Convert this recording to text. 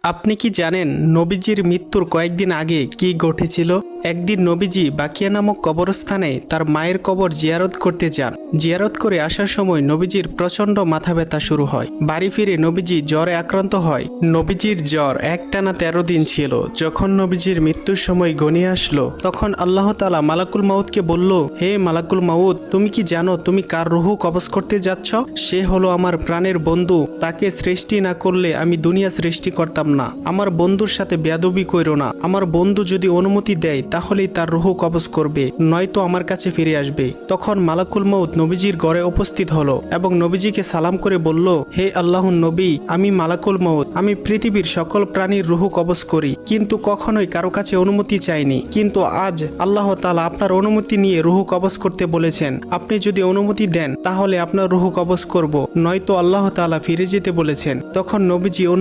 আপনি কি জানেন নবীজির মৃত্যুর কয়েকদিন আগে কি ঘটেছিল? একদিন নবীজি বাকিয়া নামক কবরস্থানে তার মায়ের কবর জিয়ারত করতে যান। জিয়ারত করে আসার সময় নবীজির প্রচণ্ড মাথা ব্যথা শুরু হয়। বাড়ি ফিরে নবীজি জ্বরে আক্রান্ত হয়। নবীজির জ্বর একটানা 13 দিন ছিল। যখন নবীজির মৃত্যুর সময় ঘনিয়ে আসলো, তখন আল্লাহ তাআলা মালাকুল মাউতকে বলল, হে মালাকুল মাউত, তুমি কি জানো তুমি কার রুহু কবজ করতে যাচ্ছ? সে হলো আমার প্রাণের বন্ধু। তাকে সৃষ্টি না করলে আমি দুনিয়া সৃষ্টি করতাম না। আমার বন্ধুর সাথে বেয়াদবি কইরো না। আমার বন্ধু যদি অনুমতি দেয় তাহলেই তার রুহু কবজ করবে, নয়তো আমার কাছে ফিরে আসবে। তখন মালাকুল মউত নবীজির ঘরে উপস্থিত হলো এবং নবীজিকে সালাম করে বলল, হে আল্লাহর নবী, আমি মালাকুল মউত। আমি পৃথিবীর সকল প্রাণীর রুহু কবজ করি, কিন্তু কখনোই কারো কাছে অনুমতি চাইনি। কিন্তু আজ আল্লাহ তাআলা আপনার অনুমতি নিয়ে রুহু কবজ করতে বলেছেন। আপনি যদি অনুমতি দেন তাহলে আপনার রুহু কবজ করব, নয়তো আল্লাহ তাআলা ফিরে যেতে বলেছেন। তখন নবীজি